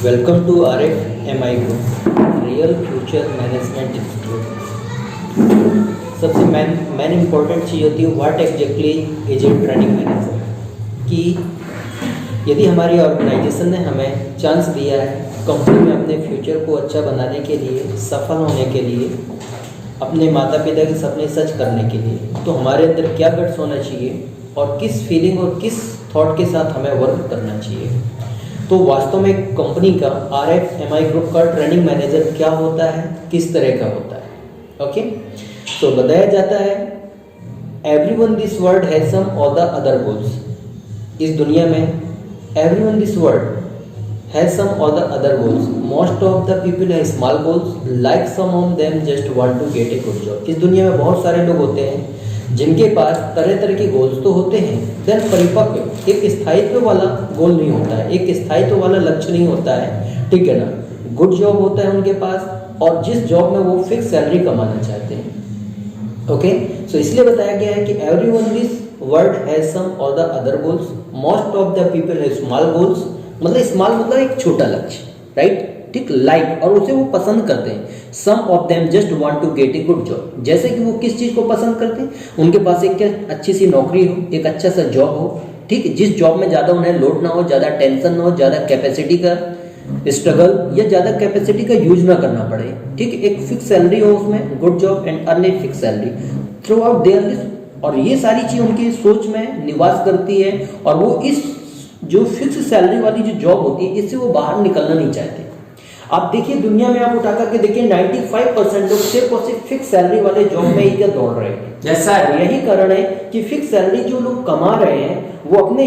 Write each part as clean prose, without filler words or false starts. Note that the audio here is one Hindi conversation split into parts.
Welcome to RFMI Group, Real Future Management Institute। सबसे मेन इम्पोर्टेंट चीज़ होती है what exactly is a training manager, कि यदि हमारी ऑर्गेनाइजेशन ने हमें चांस दिया है कंपनी में अपने फ्यूचर को अच्छा बनाने के लिए, सफल होने के लिए, अपने माता पिता के सपने सच करने के लिए, तो हमारे अंदर क्या गट्स होना चाहिए और किस फीलिंग और किस थॉट के साथ हमें वर्क करना चाहिए। तो वास्तव में कंपनी का RFMI ग्रुप का ट्रेनिंग मैनेजर क्या होता है, किस तरह का होता है। ओके, तो बताया जाता है everyone this world has some or the other goals. इस दुनिया में everyone this world has some or the other goals. Most of the people have small goals, like some of them just want to get a good job. इस दुनिया में बहुत सारे लोग होते हैं जिनके पास तरह तरह के गोल्स तो होते हैं, देन परिपक्व एक स्थायित्व वाला गोल नहीं होता है, एक स्थायित्व वाला लक्ष्य नहीं होता है, ठीक है ना। गुड जॉब होता है उनके पास और जिस जॉब में वो फिक्स सैलरी कमाना चाहते हैं। ओके, सो इसलिए बताया गया है कि everyone this world has some or the other goals, most of the people have small goals. मतलब स्मॉल मतलब एक छोटा लक्ष्य, राइट, ठीक, लाइक, और उसे वो पसंद करते हैं। Some of them just want to get a good job. जैसे कि वो किस चीज को पसंद करते हैं, उनके पास एक क्या अच्छी सी नौकरी हो, एक अच्छा सा जॉब हो, ठीक, जिस जॉब में ज्यादा उन्हें लोड ना हो, ज्यादा टेंशन ना हो, ज्यादा कैपेसिटी का स्ट्रगल या ज्यादा कैपेसिटी का यूज ना करना पड़े, ठीक, एक फिक्स सैलरी हो उसमें, good job and earn a fix salary through out their list. और ये सारी चीज उनकी सोच में निवास करती है और वो इस जो फिक्स सैलरी वाली जो जॉब होती है इससे वो बाहर निकलना नहीं चाहते। आप देखिए दुनिया में, आप उठा करके देखिए 95% लोग सिर्फ और सिर्फ फिक्स सैलरी वाले जॉब में ही क्या दौड़ रहे हैं। जैसा यही कारण है कि फिक्स सैलरी जो लोग कमा रहे हैं वो अपने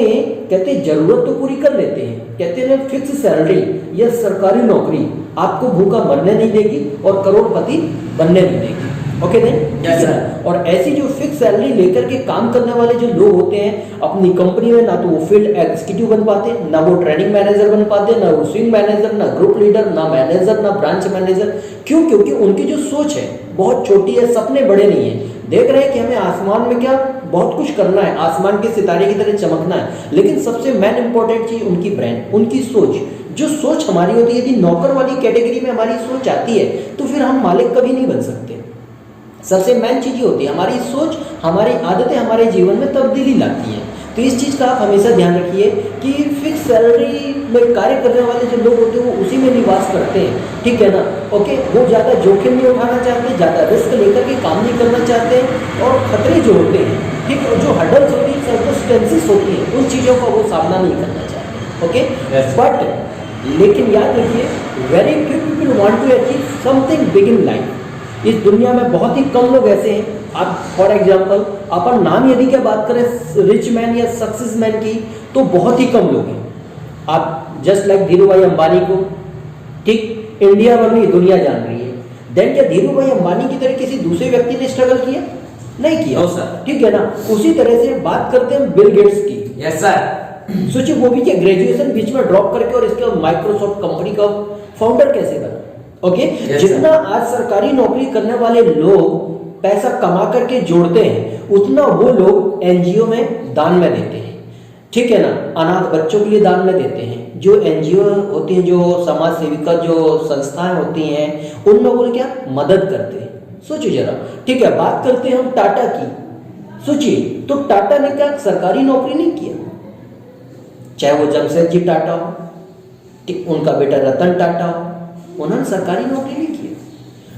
कहते हैं जरूरत तो पूरी कर लेते हैं, कहते हैं फिक्स सैलरी या सरकारी नौकरी आपको भूखा मरने नहीं देगी और करोड़पति बनने नहीं देगी। ओके देन, जैसा और ऐसी जो फिक्स सैलरी लेकर के काम करने वाले जो लोग होते हैं अपनी कंपनी में, ना तो वो फील्ड एग्जीक्यूटिव बन पाते, ना वो ट्रेनिंग मैनेजर बन पाते, ना वो स्विंग मैनेजर, ना ग्रुप लीडर, ना मैनेजर, ना ब्रांच मैनेजर। क्यों? क्योंकि उनकी जो सोच है बहुत छोटी है, सपने बड़े नहीं है। देख रहे हैं कि हमें आसमान में क्या बहुत कुछ करना है, आसमान के सितारे की तरह चमकना है, लेकिन सबसे मेन इंपॉर्टेंट चीज उनकी ब्रेन, उनकी सोच। जो सोच हमारी होती है, यदि नौकर वाली कैटेगरी में हमारी सोच आती है तो फिर हम मालिक कभी नहीं बन सकते। सबसे मेन चीज होती है हमारी सोच, हमारी आदतें हमारे जीवन में तब्दीली लाती हैं। तो इस चीज का आप हमेशा ध्यान रखिए कि फिक्स सैलरी में कार्य करने वाले जो लोग होते हैं वो उसी में निवास करते हैं, ठीक है ना। ओके, वो ज्यादा जोखिम नहीं उठाना चाहते, ज्यादा रिस्क लेकर के काम नहीं करना चाहते और खतरे जो होते हैं, ठीक, और जो हडल्स होती है, सर्कमस्टेंसेस होती है, उन चीजों का वो सामना नहीं करना चाहते। ओके, बट लेकिन याद रखिए very few people want to achieve something big in life. इस दुनिया में बहुत ही कम लोग ऐसे हैं। आप फॉर एग्जाम्पल अपन नाम यदि क्या बात करें रिच मैन या सक्सेस मैन की, तो बहुत ही कम लोग हैं। आप जस्ट लाइक धीरू भाई अंबानी को, ठीक, इंडिया भर में दुनिया जान रही है। देन क्या धीरू भाई अंबानी की तरह किसी दूसरे व्यक्ति ने स्ट्रगल किया? नहीं किया, ठीक है ना। उसी तरह से बात करते हैं बिल गेट्स की। यस सर, सोचिए वो भी क्या ग्रेजुएशन बीच में ड्रॉप करके और इसके माइक्रोसॉफ्ट कंपनी का फाउंडर कैसे बना। ओके, जितना आज सरकारी नौकरी करने वाले लोग पैसा कमा करके जोड़ते हैं उतना वो लोग एनजीओ में दान में देते हैं, ठीक है ना। अनाथ बच्चों के लिए दान में देते हैं। जो एनजीओ होती हैं, जो समाज सेविका जो संस्थाएं होती हैं, उन लोगों को क्या मदद करते हैं। सोचिए जरा, ठीक है। बात करते हैं हम टाटा की। सोचिए तो टाटा ने क्या सरकारी नौकरी नहीं किया, चाहे वो जमशेदजी टाटा हो, ठीक, उनका बेटा रतन टाटा हो, उन्होंने सरकारी नौकरी नहीं की,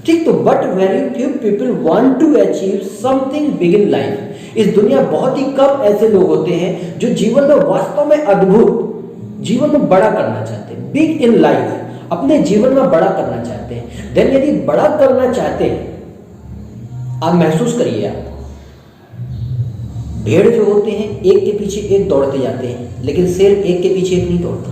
ठीक। तो but very few people want to achieve something big in life. इस दुनिया बहुत ही कम ऐसे लोग होते हैं जो जीवन में वास्तव में अद्भुत, जीवन में बड़ा करना चाहते हैं, बिग इन लाइफ, अपने जीवन में बड़ा करना चाहते हैं। देन यदि बड़ा करना चाहते हैं, आप महसूस करिए, आप भेड़ जो होते हैं एक के पीछे एक दौड़ते जाते हैं, लेकिन शेर एक के पीछे एक नहीं दौड़ता,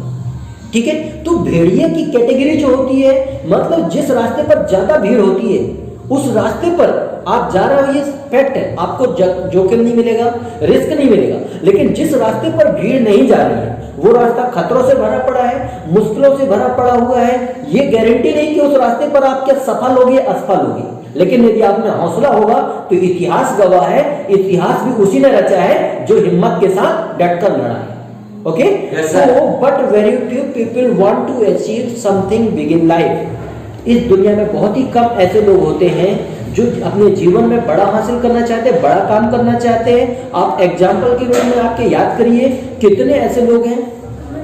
ठीक है। तो भेड़िए की कैटेगरी जो होती है, मतलब जिस रास्ते पर ज्यादा भीड़ होती है उस रास्ते पर आप जा रहे हो, ये फैक्ट है, आपको जोखिम नहीं मिलेगा, रिस्क नहीं मिलेगा। लेकिन जिस रास्ते पर भीड़ नहीं जा रही है वो रास्ता खतरों से भरा पड़ा है, मुश्किलों से भरा पड़ा हुआ है। ये गारंटी नहीं कि उस रास्ते पर आप क्या सफल होगे, असफल होगे, लेकिन यदि आप में हौसला होगा तो इतिहास गवाह है, इतिहास भी उसी ने रचा है जो हिम्मत के साथ डटकर लड़ा है। ओके, तो but very few people want to achieve something big in life. इस दुनिया में बहुत ही कम ऐसे लोग होते हैं जो अपने जीवन में बड़ा हासिल करना चाहते हैं, बड़ा काम करना चाहते हैं। आप एग्जाम्पल के रूप में आपके याद करिए कितने ऐसे लोग हैं,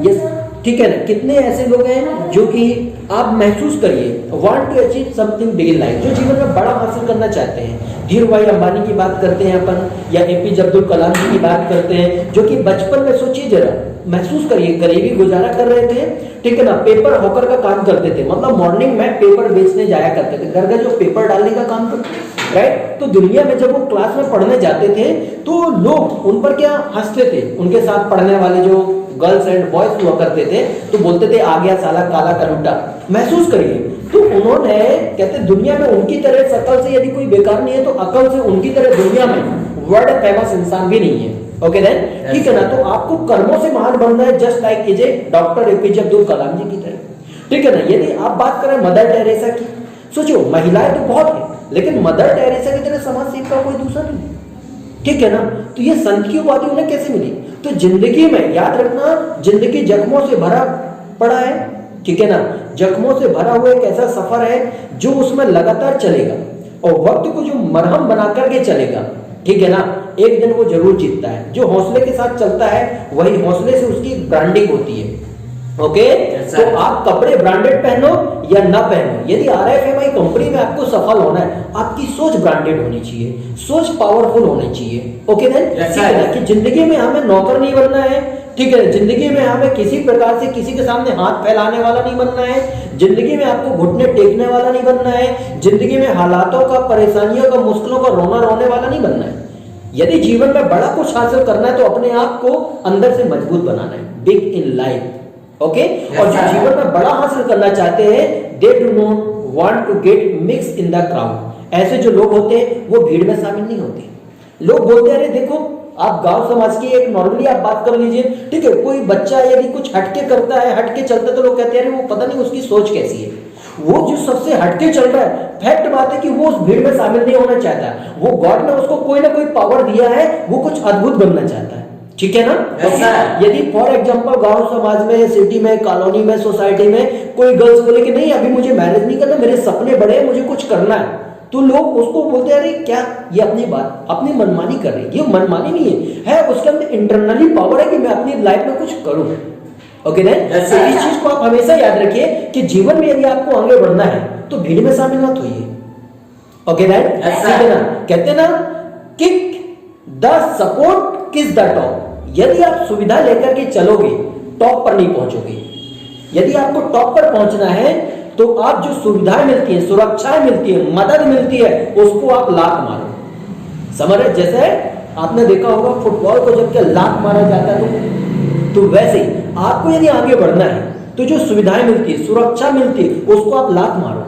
यस ठीक है ना, कितने ऐसे लोग हैं जो कि आप महसूस करिए want to achieve something big in life, जो जीवन में बड़ा हासिल करना चाहते हैं। धीरू भाई अंबानी की बात करते हैं अपन, या एपीजे अब्दुल कलाम जी की बात करते हैं, जो कि बचपन में सोचिए जरा, महसूस करिए गरीबी गुजारा कर रहे थे, ठीक है ना, पेपर हॉकर का काम करते थे, मतलब मॉर्निंग में पेपर बेचने जाया करते थे, घर का जो पेपर डालने का काम करते, राइट। तो दुनिया में जब वो क्लास में पढ़ने जाते थे तो लोग उन पर क्या हंसते थे, उनके साथ पढ़ने वाले जो गर्ल्स एंड बॉयज हुआ करते थे तो बोलते थे आ गया साला काला कलूटा। महसूस करिए, तो उन्होंने कहते दुनिया में उनकी तरह शकल से यदि कोई बेकार नहीं है तो अकल से उनकी तरह दुनिया में वर्ल्ड फेमस इंसान भी नहीं है। ओके देन, ठीक है ना। तो आपको कर्मों से महान बनना है, जस्ट लाइक एजे डॉक्टर एपीजे अब्दुल कलाम जी की तरह, ठीक है ना। यदि आप बात करें मदर टेरेसा की, सोचो महिलाएं तो बहुत है लेकिन मदर टेरेसा की तरह समाज सेविका कोई दूसरा नहीं है, ठीक है ना। तो ये संत की उपाधि उन्हें कैसे मिली? तो जिंदगी में याद रखना, जिंदगी जख्मों से भरा पड़ा है, ठीक है ना, जख्मों से भरा हुआ एक ऐसा सफर है जो उसमें लगातार चलेगा और वक्त को जो मरहम बना करके चलेगा, ठीक है ना, एक दिन वो जरूर जीतता है। जो हौसले के साथ चलता है वही हौसले से उसकी ब्रांडिंग होती है। ओके, तो आप कपड़े ब्रांडेड पहनो या ना पहनो, यदि RFMI कंपनी में आपको सफल होना है, आपकी सोच ब्रांडेड होनी चाहिए, सोच पावरफुल होनी चाहिए। ओके देन, ठीक है ना, कि जिंदगी में हमें नौकर नहीं बनना है, ठीक है, जिंदगी में हमें किसी प्रकार से किसी के सामने हाथ फैलाने वाला नहीं बनना है, जिंदगी में आपको घुटने टेकने वाला नहीं बनना है, जिंदगी में हालातों का, परेशानियों का, मुश्किलों का रोने वाला नहीं बनना है। यदि जीवन में बड़ा कुछ हासिल करना है तो अपने आप को अंदर से मजबूत बनाना है, बिग इन लाइफ। ओके, और जो जीवन में बड़ा हासिल करना चाहते हैं, they do not want to get mix in the crowd. ऐसे जो लोग होते हैं वो भीड़ में शामिल नहीं होते। लोग बोलते हैं अरे देखो, आप गांव समाज की एक नॉर्मली आप बात कर लीजिए, ठीक है, कोई बच्चा यदि कुछ हटके करता है, हटके चलता है तो लोग कहते हैं अरे वो पता नहीं उसकी सोच कैसी है, वो जो सबसे हटके चल रहा है। फैक्ट बात है कि वो उस भीड़ में शामिल नहीं होना चाहता, वो गॉड ने उसको कोई ना कोई पावर दिया है, वो कुछ अद्भुत बनना चाहता है, ठीक है ना। यदि फॉर एग्जांपल गांव समाज में, सिटी में, कॉलोनी में, सोसाइटी में कोई गर्ल्स बोले कि नहीं अभी मुझे मैरिज नहीं करना, मेरे सपने बड़े हैं, मुझे कुछ करना है, तो लोग उसको बोलते हैं अरे क्या ये अपनी बात अपनी मनमानी कर रही है। ये मनमानी नहीं है, उसके अंदर इंटरनली पावर है कि मैं अपनी लाइफ में कुछ करूं। ओके देन, इस चीज को आप हमेशा याद रखिए कि जीवन में यदि आपको आगे बढ़ना है तो भीड़ में शामिल मत होइए। ओके देन, ठीक है ना, कहते हैं ना किक द सपोर्ट किस द टॉप। यदि आप सुविधा लेकर के चलोगे टॉप पर नहीं पहुंचोगे। यदि आपको टॉप पर पहुंचना है तो आप जो सुविधाएं मिलती है, सुरक्षाएं मिलती है, मदद मिलती है, उसको आप लात मारो। समझ रहे? जैसे आपने देखा होगा फुटबॉल को जब क्या लात मारा जाता है तो वैसे ही आपको यदि आगे बढ़ना है तो जो सुविधाएं मिलती है, सुरक्षा मिलती है, उसको आप लात मारो,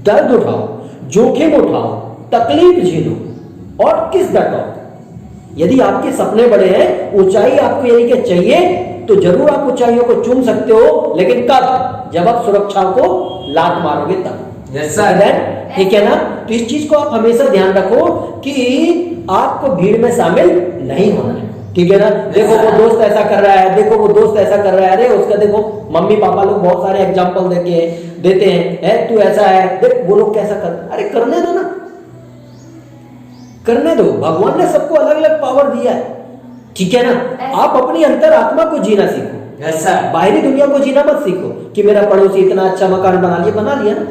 दर्द उठाओ, जोखिम उठाओ, तकलीफ झेलो और किस द टॉप। यदि आपके सपने बड़े हैं, ऊंचाई आपको यदि क्या चाहिए तो जरूर आप ऊंचाइयों को चुन सकते हो, लेकिन कब? जब आप सुरक्षा को लात मारोगे तब। यस सर, ठीक है ना। तो इस चीज को आप हमेशा ध्यान रखो कि आपको भीड़ में शामिल नहीं होना है, ठीक है ना। देखो वो दोस्त ऐसा कर रहा है, देखो वो दोस्त ऐसा कर रहा है, अरे उसका देखो मम्मी पापा लोग बहुत सारे एग्जाम्पल देते हैं, तू ऐसा है, देख वो लोग कैसा कर, अरे करने दो ना, करने दो। भगवान ने सबको अलग अलग पावर दिया है, ठीक है ना। आप अपनी अंतर आत्मा को जीना सीखो, बाहरी दुनिया को जीना मत सीखो कि मेरा पड़ोसी इतना अच्छा मकान बना लिया ना।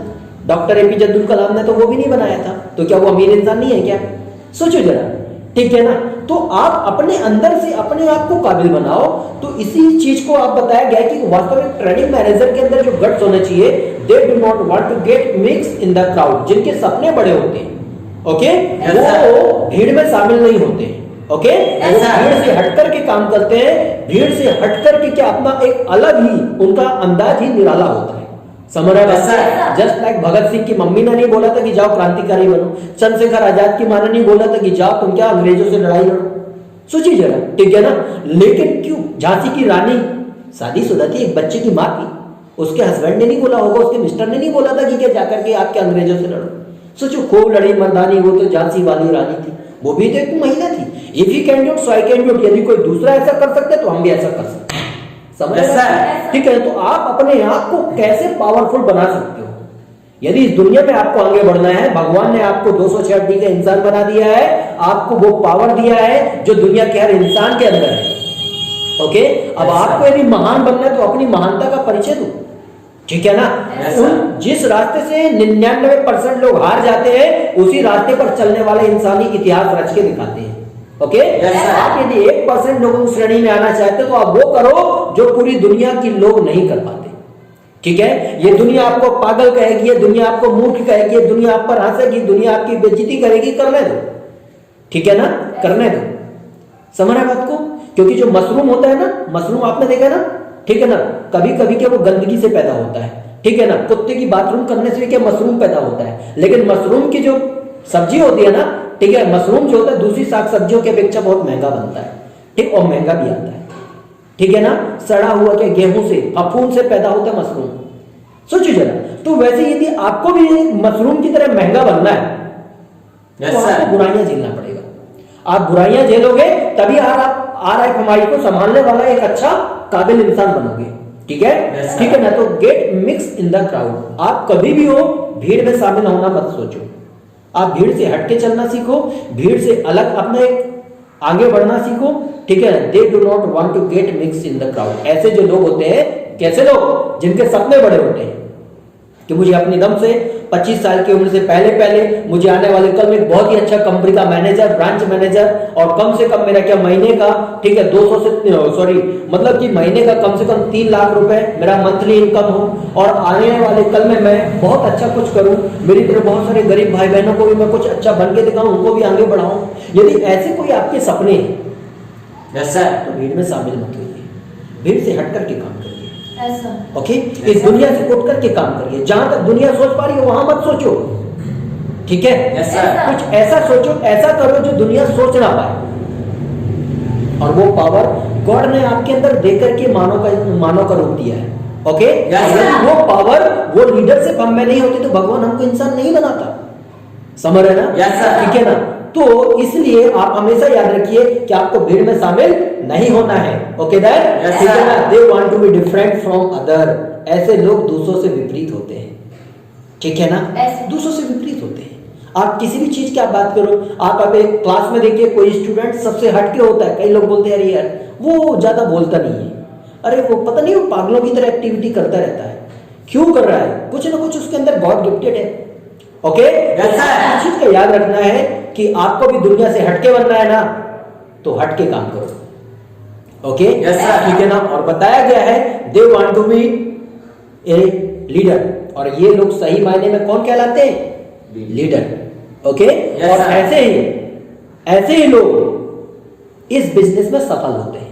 डॉक्टर एपीजे अब्दुल कलाम ने तो वो भी नहीं बनाया था, तो क्या वो अमीर इंसान नहीं है क्या? सोचो जरा, ठीक है ना। तो आप अपने अंदर से अपने आप को काबिल बनाओ। तो इसी चीज को आप बताया गया कि वास्तविक ट्रेनिंग मैनेजर के अंदर जो गट्स होने चाहिए, they do not want to get mix in the crowd. जिनके सपने बड़े होते हैं, ओके, वो भीड़ में शामिल नहीं होते, ओके, वो भीड़ से हटकर के काम करते हैं। भीड़ से हटकर के क्या अपना एक अलग ही उनका अंदाज ही निराला होता है। समझ रहे हैं? जस्ट लाइक भगत सिंह की मम्मी ने नहीं बोला था कि जाओ क्रांतिकारी बनो, चंद्रशेखर आजाद की मां ने नहीं बोला था कि जाओ तुम क्या अंग्रेजों से लड़ाई लड़ो। सोचिए जरा, ठीक है ना। लेकिन क्यों? झांसी की रानी शादीशुदा थी, एक बच्चे की मां थी, उसके हस्बैंड ने नहीं बोला होगा, उसके मिस्टर ने नहीं बोला था कि क्या जाकर के आप क्या अंग्रेजों से लड़ो। सोचो, खूब लड़ी मर्दानी, वो तो झांसी वाली रानी थी, वो भी तो एक महिला थी। If he can do it so I can do it, यदि कोई दूसरा ऐसा कर सकता है तो हम भी ऐसा कर सकते हैं। समझ Yes, sir. ठीक है, तो आप अपने आप को कैसे पावरफुल बना सकते हो? यदि इस दुनिया में आपको आगे बढ़ना है, भगवान ने आपको 206 हड्डी का इंसान बना दिया है, आपको वो पावर दिया है जो दुनिया के हर इंसान के अंदर है। ओके, अब Yes, आपको यदि महान बनना है तो अपनी महानता का परिचय दो, ठीक है ना? Yes, sir. जिस रास्ते से 99% लोग हार जाते हैं, उसी रास्ते पर चलने वाले इंसानी इतिहास रच के दिखाते हैं। Okay, Yes, sir. आप यदि 1% लोगों की श्रेणी में आना चाहते हो तो आप वो करो जो पूरी दुनिया की लोग नहीं कर पाते। ठीक है, ये दुनिया आपको पागल कहेगी, ये दुनिया आपको मूर्ख कहेगी, ये दुनिया आप पर हंसेगी, दुनिया आपकी बेइज्जती करेगी, करने दो। ठीक है ना, करने दो। समझ रहे बात को? क्योंकि जो मशरूम होता है ना, मशरूम आपने देखा ना, ठीक है ना, कभी कभी क्या वो गंदगी से पैदा होता है, ठीक है ना, कुत्ते की बाथरूम करने से भी क्या मशरूम पैदा होता है, लेकिन मशरूम की जो सब्जी होती है ना, ठीक है, मशरूम जो होता है दूसरी साग सब्जियों की अपेक्षा बहुत महंगा बनता है, ठीक, और महंगा भी आता है। ठीक है ना, सड़ा हुआ क्या गेहूं से, फफूंद से पैदा होता है मशरूम। सोचिए जरा, तो वैसे यदि आपको भी मशरूम की तरह महंगा बनना है Yes, तो sir. आपको बुराइयां झेलना पड़ेगा। आप बुराइयां झेलोगे तभी आप RFMI को संभालने वाला एक अच्छा काबिल इंसान बनोगे। ठीक है, Yes, sir. ठीक है ना, तो gate mix in the crowd. आप कभी भी हो भीड़ में शामिल होना मत सोचो, आप भीड़ से हटके चलना सीखो, भीड़ से अलग अपने आगे बढ़ना सीखो। ठीक है, they do not want to get mix in the crowd. ऐसे जो लोग होते हैं, कैसे लोग, जिनके सपने बड़े होते हैं कि मुझे अपनी दम से 25 साल की उम्र से पहले मुझे आने वाले कल में एक बहुत ही अच्छा कंपनी का मैनेजर, ब्रांच मैनेजर, और कम से कम मेरा क्या महीने का, ठीक है, 200 से सॉरी मतलब कि महीने का कम से कम 3 लाख रुपए मेरा मंथली इनकम हो, और आने वाले कल में मैं बहुत अच्छा कुछ करूं, मेरी तरह बहुत सारे गरीब भाई बहनों को भी मैं कुछ अच्छा बन के दिखाऊं, उनको भी आगे बढ़ाऊं। यदि ऐसे कोई आपके सपने हैं Yes, sir. तो भीड़ में शामिल मत होइए, भीड़ से हट करके काम करिए। ऐसा ओके, इस दुनिया से उठ करके काम करिए। जहां तक दुनिया सोच पा रही है वहां मत सोचो, ठीक है? Yes, sir. कुछ ऐसा सोचो, ऐसा करो जो दुनिया सोच ना पाए, और वो पावर गॉड ने आपके अंदर देकर के मानव का रूप दिया है। Okay, Yes, sir. अगर वो पावर, वो लीडरशिप हम में नहीं होती तो भगवान हमको इंसान नहीं बनाता। समझ रहे ना? Yes, sir. ठीक है ना? तो इसलिए आप हमेशा याद रखिए कि आपको भीड़ में शामिल नहीं होना है। Okay that? Yes, ठीक है sir. ना? They want to be different from other. ऐसे लोग दूसरों से विपरीत होते हैं, ठीक है ना? ऐसे। दूसरों से विपरीत होते हैं। आप किसी भी चीज की आप बात करो, आप एक क्लास में देखिए कोई स्टूडेंट सबसे हटके होता है, कई लोग बोलते हैं अरे यार वो ज्यादा बोलता नहीं है, अरे वो पता नहीं वो पागलों की तरह एक्टिविटी करता रहता है। क्यों कर रहा है? कुछ ना कुछ उसके अंदर गॉड गिफ्टेड है। Okay, Yes, sir. इस चीज को याद रखना है कि आपको भी दुनिया से हटके बनना है ना, तो हटके काम करो। Okay, Yes, sir. ठीक है ना? और बताया गया है they want to be a leader, और ये लोग सही मायने में कौन कहलाते हैं? लीडर। ओके, Yes, और sir. ऐसे ही लोग इस बिजनेस में सफल होते हैं।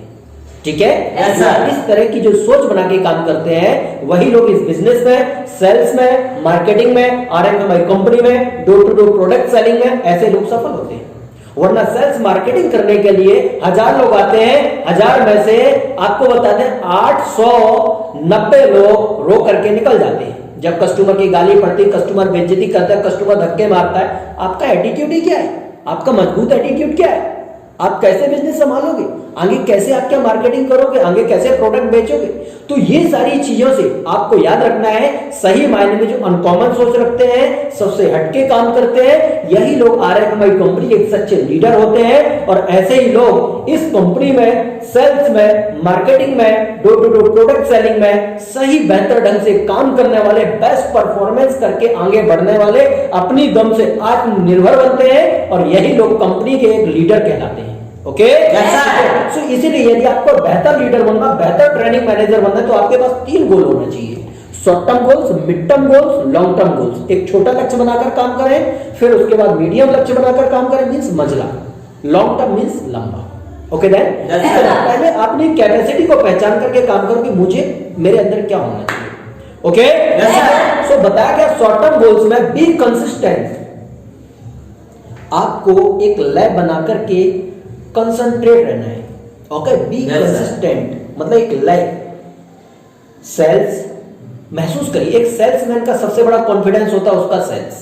ठीक है, Yes, sir. इस तरह की जो सोच बना के काम करते हैं वही लोग इस बिजनेस में, सेल्स में, मार्केटिंग में, RFMI कंपनी में, door to door product selling में, ऐसे लोग सफल होते हैं। वरना सेल्स मार्केटिंग करने के लिए 1000 लोग आते हैं, 1000 में से आपको बता दें 890 लोग रो करके निकल जाते हैं। जब कस्टमर की गाली पड़ती, कस्टमर बेइज्जती करता है, कस्टमर धक्के मारता है, आपका एटीट्यूड ही क्या है? आपका मजबूत एटीट्यूड क्या है? आप कैसे बिजनेस संभालोगे? आगे कैसे आप क्या मार्केटिंग करोगे? आगे कैसे प्रोडक्ट बेचोगे? तो ये सारी चीजों से आपको याद रखना है, सही मायने में जो अनकॉमन सोच रखते हैं, सबसे हटके काम करते हैं, यही लोग RFMI कंपनी के सच्चे लीडर होते हैं। और ऐसे ही लोग इस कंपनी में, सेल्स में, मार्केटिंग में, door to door product selling में सही बेहतर ढंग से काम करने वाले, बेस्ट परफॉर्मेंस करके आगे बढ़ने वाले, अपनी दम से आत्मनिर्भर बनते हैं, और यही लोग कंपनी के एक लीडर कहलाते हैं। ओके, सो इसीलिए यदि आपको बेहतर लीडर बनना, बेहतर ट्रेनिंग मैनेजर बनना है तो आपके पास 3 गोल होना चाहिए: short term goals, mid term goals, long term goals. एक छोटा लक्ष्य बनाकर काम करें, फिर उसके बाद मीडियम लक्ष्य बनाकर काम करें, मींस मंझला। लॉन्ग टर्म मींस लंबा। ओके देन, पहले अपनी कैपेसिटी को पहचान करके काम करो कि मुझे, मेरे अंदर क्या होना चाहिए। ओके, सो बताया गया शॉर्ट टर्म गोल्स में बी कंसिस्टेंट। आपको एक लय बना करके कंसंट्रेट रहना है। ओके, बी कंसिस्टेंट मतलब एक लय। सेल्स महसूस करिए, एक सेल्समैन का सबसे बड़ा कॉन्फिडेंस होता है उसका सेल्स।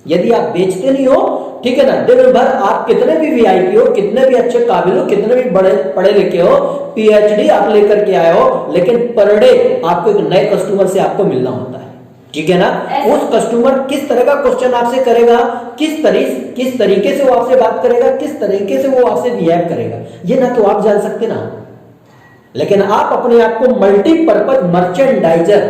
यदि आप बेचते नहीं हो ठीक है ना, दिन भर आप कितने भी वीआईपी हो, कितने भी अच्छे काबिल हो, कितने भी बड़े पढ़े लिखे हो, पीएचडी आप लेकर के आए हो, लेकिन पर डे आपको एक नए कस्टमर से आपको मिलना होता है, ठीक है ना। उस कस्टमर किस तरह का क्वेश्चन आपसे करेगा, किस तरीके से वो आपसे बात करेगा, किस तरीके से वो आपसे बिहेव करेगा, ये ना तो आप जान सकते ना, लेकिन आप अपने आप को मल्टीपर्पज मर्चेंडाइजर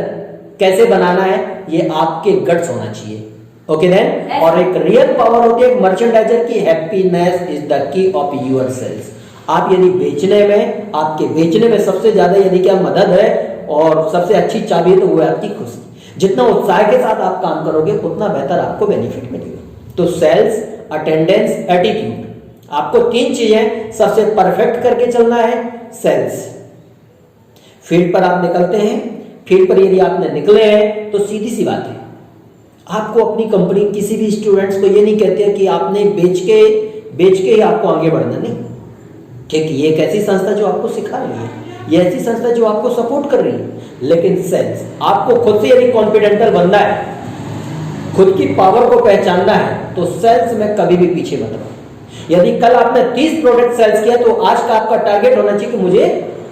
कैसे बनाना है, ये आपके गट्स होना चाहिए। ओके देन, और एक रियल पावर होती है मर्चेंडाइजर की, happiness is the key of your sales. आप यदि बेचने में, आपके बेचने में सबसे ज्यादा यदि क्या मदद है और सबसे अच्छी चाबी है तो वो है आपकी खुशी। जितना उत्साह के साथ आप काम करोगे उतना बेहतर आपको बेनिफिट मिलेगा। तो सेल्स, अटेंडेंस, एटीट्यूड, आपको 3 चीजें सबसे परफेक्ट करके चलना है। सेल्स, फील्ड पर आप निकलते हैं, फील्ड पर यदि आपने निकले हैं तो सीधी सी बात है, आपको अपनी कंपनी, किसी भी स्टूडेंट्स को ये नहीं कहते हैं कि आपने बेच के ही आपको आगे बढ़ना, नहीं, ठीक। ये एक ऐसी संस्था जो आपको सिखा रही है, ये ऐसी संस्था जो आपको सपोर्ट कर रही है, लेकिन सेल्स, आपको खुद से यदि कॉन्फिडेंटल बनना है, खुद की पावर को पहचानना है, तो सेल्स में कभी भी पीछे मत रहो। यदि कल आपने 30 प्रोडक्ट सेल्स किया तो आज का आपका टारगेट होना चाहिए कि मुझे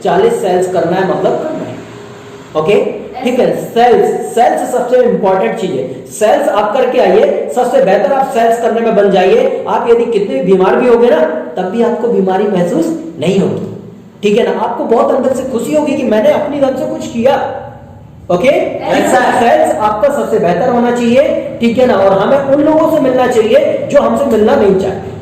40 सेल्स करना है, मतलब करना है। ओके, ठीक है। सेल्स सबसे इंपॉर्टेंट चीज है। सेल्स आप करके आइए, सबसे बेहतर आप सेल्स करने में बन जाइए। आप यदि कितने बीमार भी होगे ना, तब भी आपको बीमारी महसूस नहीं होगी, ठीक है ना। आपको बहुत अंदर से खुशी होगी कि मैंने अपनी तरफ से कुछ किया। ओके, सेल्स आपका सबसे बेहतर होना चाहिए, ठीक है ना। और हमें उन लोगों से मिलना चाहिए जो हमसे मिलना नहीं चाहते।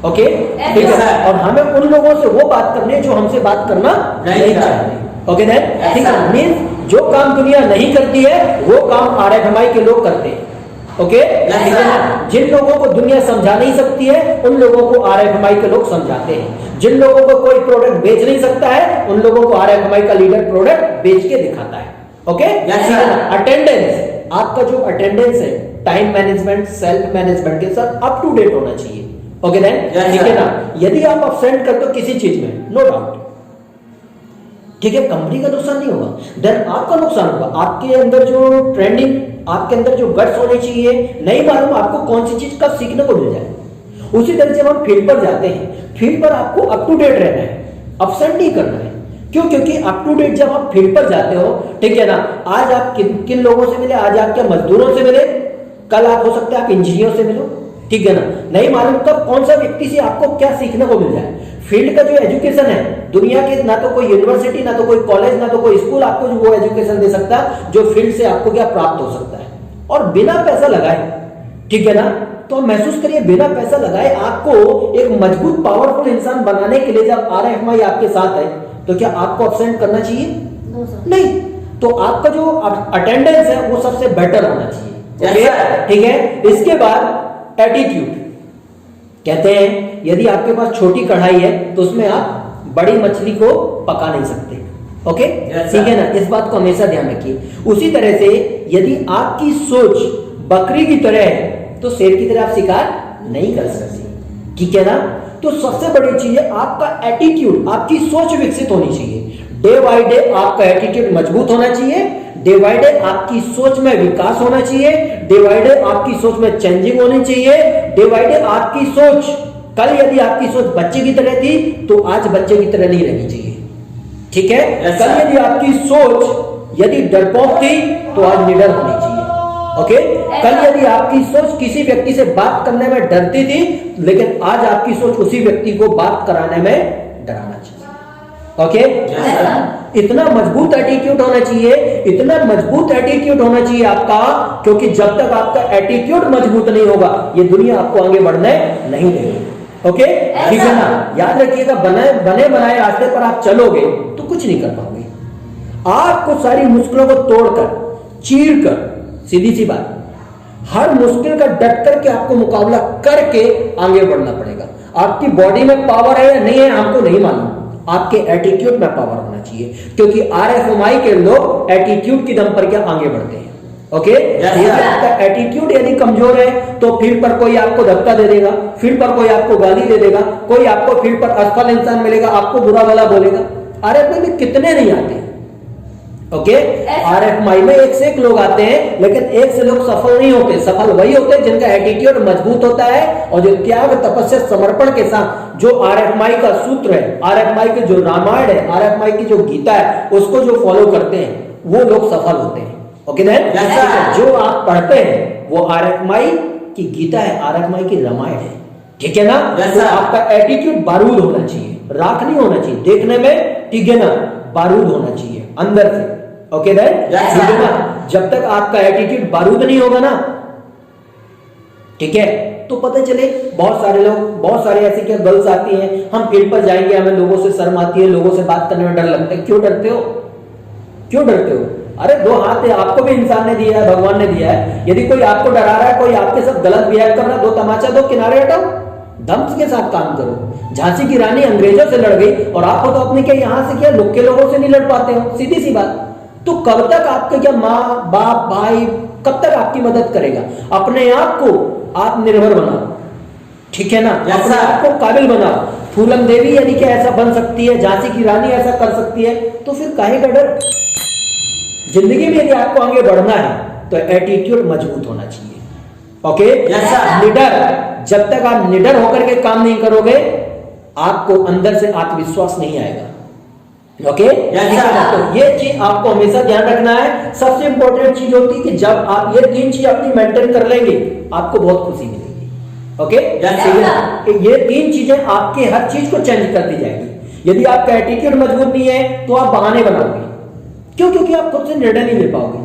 ओके, ठीक है। और हमें उन लोगों से वो बात करनी है जो हमसे बात करना नहीं चाहते। ओके देन, ठीक है। मींस जो काम दुनिया नहीं करती है वो काम आरएफएमआई के लोग करते हैं। ओके, ठीक है ना। जिन लोगों को दुनिया समझा नहीं सकती है उन लोगों को आरएफएमआई के लोग समझाते हैं। जिन लोगों को कोई प्रोडक्ट बेच नहीं सकता है उन लोगों को आरएफएमआई का लीडर प्रोडक्ट बेच के दिखाता है। ओके, अटेंडेंस, आपका जो अटेंडेंस है, टाइम मैनेजमेंट, सेल्फ मैनेजमेंट के साथ अप टू डेट होना चाहिए। ओके देन, ठीक है ना। यदि आप अपसेंट करते हो किसी चीज में, नो डाउट, ठीक है, कंपनी का नुकसान नहीं होगा, देन आपका नुकसान होगा। आपके अंदर जो ट्रेंडिंग, आपके अंदर जो गट्स होने चाहिए, नहीं मालूम आपको कौन सी चीज कब सीखने को मिल जाए। उसी तरह से जब हम फील्ड पर जाते हैं, फील्ड पर आपको अप टू डेट रहना है, अपसेंट नहीं करना है। क्यों? क्योंकि अप टू डेट जब आप फील्ड पर जाते हो, ठीक है ना, आज आप किन लोगों से मिले, आज आप क्या मजदूरों से मिले, कल आप हो सकते हैं आप इंजीनियर से मिलो, ठीक है ना। नहीं मालूम कब कौन सा व्यक्ति से आपको क्या सीखने को मिल जाए। फील्ड का जो एजुकेशन है, दुनिया के ना तो कोई यूनिवर्सिटी, ना तो कोई कॉलेज, ना तो कोई स्कूल आपको जो वो एजुकेशन दे सकता जो फील्ड से आपको क्या प्राप्त हो सकता है, और बिना पैसा लगाए, ठीक है ना। तो महसूस करिए, बिना पैसा लगाए आपको एक मजबूत पावरफुल इंसान बनाने के लिए जब आरएफएमआई आपके साथ है, तो क्या आपको अपसेंट करना चाहिए? नहीं। तो आपका जो अटेंडेंस है वो सबसे बेटर होना चाहिए, ठीक है। इसके बाद एटीट्यूड, कहते हैं यदि आपके पास छोटी कढ़ाई है तो उसमें आप बड़ी मछली को पका नहीं सकते। ओके, ठीक है ना, इस बात को हमेशा ध्यान रखिए। उसी तरह से यदि आपकी सोच बकरी की तरह है तो शेर की तरह आप शिकार नहीं कर सकते, ठीक है ना। तो सबसे बड़ी चीज है आपका एटीट्यूड, आपकी सोच विकसित होनी चाहिए। डे बाय डे आपका एटीट्यूड मजबूत होना चाहिए, डे बाय डे आपकी सोच में विकास होना चाहिए, डे बाय डे आपकी सोच में चेंजिंग होनी चाहिए, डे बाय डे आपकी सोच, कल यदि आपकी सोच बच्चे की तरह थी तो आज बच्चे की तरह नहीं रहनी चाहिए, ठीक है। कल यदि आपकी सोच यदि डरपोक थी तो आज निडर होनी चाहिए। ओके, कल यदि आपकी सोच किसी व्यक्ति से बात करने में डरती थी, लेकिन आज आपकी सोच उसी व्यक्ति को बात कराने में डराना चाहिए। ओके, इतना मजबूत एटीट्यूड होना चाहिए, इतना मजबूत एटीट्यूड होना चाहिए आपका, क्योंकि जब तक आपका एटीट्यूड मजबूत नहीं होगा ये दुनिया आपको आगे बढ़ने नहीं देगी। ओके, ठीक है ना। याद रखिएगा, बने बनाए रास्ते पर आप चलोगे तो कुछ नहीं कर पाओगे। आपको सारी मुश्किलों को तोड़कर, चीर कर, सीधी सी बात, हर मुश्किल का डट करके आपको मुकाबला करके आगे बढ़ना पड़ेगा। आपकी बॉडी में पावर है या नहीं है हमको नहीं मालूम, आपके एटीट्यूड में पावर होना चाहिए, क्योंकि आरएफएमआई के लोग एटीट्यूड की दम पर क्या आगे बढ़ते हैं। ओके, आपका एटीट्यूड यदि कमजोर है तो फील्ड पर कोई आपको धक्का दे देगा, फील्ड पर कोई आपको गाली दे देगा, कोई आपको फील्ड पर असफल इंसान मिलेगा, आपको बुरा भला बोलेगा। आरएफएमआई में कितने नहीं आते, ओके, RFMI में एक से एक लोग आते हैं, लेकिन एक से लोग सफल नहीं होते। सफल वही होते हैं जिनका एटीट्यूड मजबूत होता है और जो त्याग, तपस्या, समर्पण के साथ जो RFMI का सूत्र है, RFMI के जो रामायण है, RFMI की जो गीता है, उसको जो फॉलो करते हैं वो लोग सफल होते हैं। ओके देन, जो आप पढ़ते हैं वो RFMI की गीता है, RFMI की रामायण है, ठीक है ना? तो आपका एटीट्यूड बारूद होना चाहिए, राख नहीं होना चाहिए। देखने में, ठीक है ना, बारूद होना चाहिए अंदर से। ओके देन, ठीक है ना? जब तक आपका एटीट्यूड बारूद नहीं होगा ना, ठीक है, तो पता चले बहुत सारे लोग, बहुत सारे ऐसे क्या गर्ल्स आती हैं, हम फील्ड पर जाएंगे, हमें लोगों से शर्म आती है, लोगों से बात करने में डर लगता है। क्यों डरते हो? क्यों डरते हो? अरे दो हाथ है, आपको भी इंसान ने दिया है, भगवान ने दिया है। यदि कोई आपको डरा रहा है, कोई आपके साथ गलत बिहेव कर रहा है, दो तमाचा दो, किनारे हटाओ, दम के साथ काम करो। झांसी की रानी अंग्रेजों से लड़ गई और आपको तो अपने क्या यहां से क्या लोग के लोगों से नहीं लड़ पाते हो, सीधी सी बात। तो कब तक आपके क्या माँ बाप भाई कब तक आपकी मदद करेगा? अपने आप को आत्मनिर्भर बनाओ, ठीक है ना? अपने आप को काबिल बनाओ। फूलन देवी यानी कि ऐसा बन सकती है, झांसी की रानी ऐसा कर सकती है, तो फिर काहे का डर? जिंदगी में यदि आपको आगे बढ़ना है तो एटीट्यूड मजबूत होना चाहिए। ओके, निडर, जब तक आप निडर होकर के काम नहीं करोगे, आपको अंदर से आत्मविश्वास नहीं आएगा। ओके, तो ये चीज आपको हमेशा ध्यान रखना है। सबसे इंपॉर्टेंट चीज होती है कि जब आप ये तीन चीज अपनी मेंटेन कर लेंगे, आपको बहुत खुशी मिलेगी। ओके, ये तीन चीजें आपके हर चीज को चेंज कर दी जाएगी। यदि आपका एटीट्यूड मजबूत नहीं है तो आप बहाने बनाओगे। क्यों? क्योंकि आप खुद से निर्णय नहीं ले पाओगे,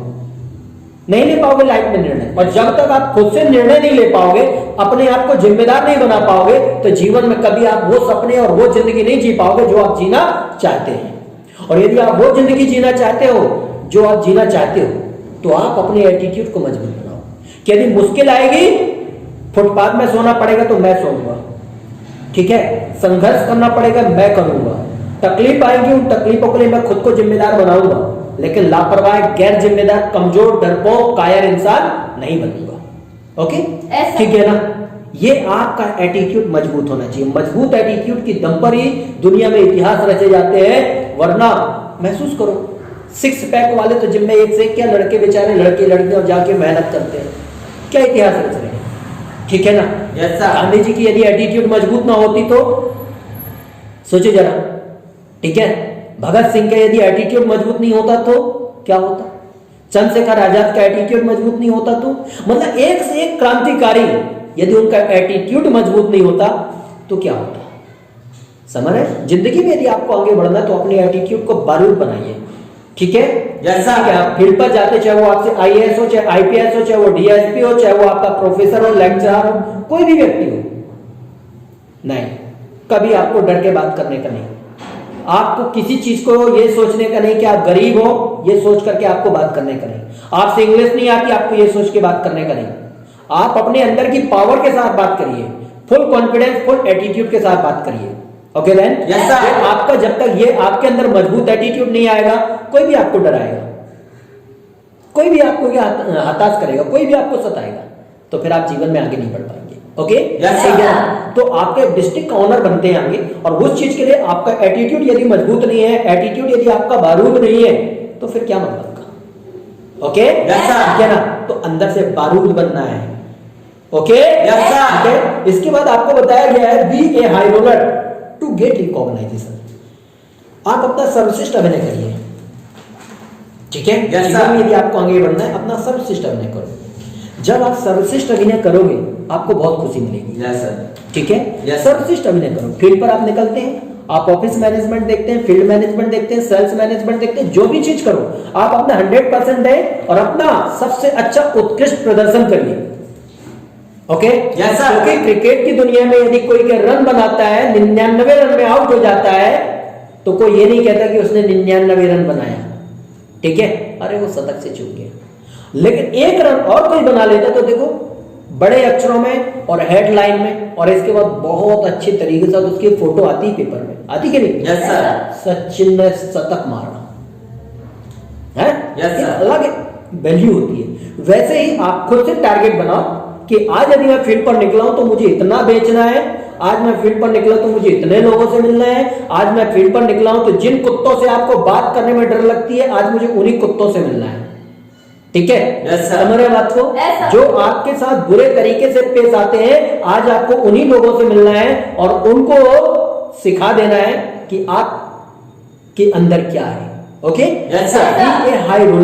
नहीं ले पाओगे लाइफ में निर्णय। और जब तक आप खुद से निर्णय नहीं ले पाओगे, अपने आप को जिम्मेदार नहीं बना पाओगे, तो जीवन में कभी आप वो सपने और वो जिंदगी नहीं जी पाओगे जो आप जीना चाहते हैं। और यदि आप वो जिंदगी जीना चाहते हो जो आप जीना चाहते हो, तो आप अपने एटीट्यूड को मजबूत बनाओ कि यदि मुश्किल आएगी, फुटपाथ में सोना पड़ेगा तो मैं सोऊंगा, ठीक है? संघर्ष करना पड़ेगा, मैं करूंगा। तकलीफ आएगी, उन तकलीफों के लिए मैं खुद को जिम्मेदार बनाऊंगा, लेकिन लापरवाह, गैर जिम्मेदार, कमजोर, डरपोक, कायर इंसान नहीं बनूंगा। ओके, ठीक है ना? ये आपका एटीट्यूड मजबूत होना चाहिए। मजबूत एटीट्यूड की दम पर ही दुनिया में इतिहास रचे जाते हैं, वरना महसूस करो, सिक्स पैक वाले तो जिम में एक से क्या लड़के बेचारे, लड़के लड़कियां जाके मेहनत करते हैं, क्या इतिहास रच रहे हैं, ठीक है ना? गांधी जी की यदि एटीट्यूड मजबूत ना होती तो सोचो जरा, ठीक है? भगत सिंह का यदि एटीट्यूड मजबूत नहीं होता तो क्या होता? चंद्रशेखर आजाद का एटीट्यूड मजबूत नहीं होता तो, मतलब एक से एक क्रांतिकारी यदि उनका एटीट्यूड मजबूत नहीं होता तो क्या होता? समझ रहे? जिंदगी में यदि आपको आगे बढ़ना तो अपने एटीट्यूड को बारूद बनाइए, ठीक है? जैसा कि आप फील्ड पर जाते, चाहे वो आपसे IAS हो, चाहे IPS हो, चाहे वो DSP हो, चाहे वो आपका प्रोफेसर हो, लेक्चरर हो, कोई भी व्यक्ति हो, नहीं, कभी आपको डर के बात करने का नहीं। आपको किसी चीज को ये सोचने का नहीं कि आप गरीब हो, ये सोच करके आपको बात करने का नहीं। आपसे इंग्लिश नहीं आती, आपको ये सोच के बात करने का नहीं। आप अपने अंदर की पावर के साथ बात करिए, फुल कॉन्फिडेंस, फुल एटीट्यूड के साथ बात करिए। ओके देन, आपका जब तक ये आपके अंदर मजबूत एटीट्यूड नहीं आएगा, कोई भी आपको डराएगा, कोई भी आपको क्या हताश करेगा, कोई भी आपको सताएगा, तो फिर आप जीवन में आगे नहीं बढ़ पाएंगे। ओके, ठीक है? तो आपके डिस्ट्रिक्ट का ऑनर बनते हैं आगे, और उस चीज के लिए आपका एटीट्यूड यदि मजबूत नहीं है, एटीट्यूड यदि आपका बारूद नहीं है, तो फिर क्या मतलब का? ओके, ठीक है ना? तो अंदर से बारूद बनना है। ओके, इसके बाद आपको बताया गया है be a high roller to get recognisation. आप अपना सर्वश्रेष्ठ अभिनय करिए, ठीक है? जीवन में यदि आपको आगे बढ़ना है, अपना सर्वश्रेष्ठ अभिनय करो। जब आप सर्वश्रेष्ठ अभिनय करोगे, आपको बहुत खुशी मिलेगी, ठीक है? सर्वश्रेष्ठ अभिनय करो। फील्ड पर आप निकलते हैं, आप ऑफिस मैनेजमेंट देखते हैं, फील्ड मैनेजमेंट देखते हैं, सेल्स मैनेजमेंट देखते हैं, जो भी चीज करो, आप अपना 100% दें और अपना सबसे अच्छा उत्कृष्ट प्रदर्शन करिए। ओके, क्योंकि क्रिकेट की दुनिया में यदि कोई के रन बनाता है, 99 रन में आउट हो जाता है, तो कोई ये नहीं कहता कि उसने 99 रन बनाया, ठीक है? अरे वो शतक से चूक गया। लेकिन एक रन और कोई बना लेता तो देखो, बड़े अक्षरों में और हेडलाइन में, और इसके बाद बहुत अच्छे तरीके से उसकी फोटो आती पेपर में, आती कि नहीं? सचिन ने शतक मारा है, अलग वैल्यू होती है। वैसे ही आप खुद से टारगेट बनाओ कि आज यदि मैं फील्ड पर निकला हूं तो मुझे इतना बेचना है, आज मैं फील्ड पर निकला तो मुझे इतने लोगों से मिलना है, आज मैं फील्ड पर निकला हूं तो जिन कुत्तों से आपको बात करने में डर लगती है, आज मुझे उन्हीं कुत्तों से मिलना है। ठीक है, Yes, sir. समझ रहे बात को? Yes, sir. जो आपके साथ बुरे तरीके से पेश आते हैं, आज आपको उन्हीं लोगों से मिलना है और उनको सिखा देना है कि आप के अंदर क्या है। Okay, Yes, sir. High role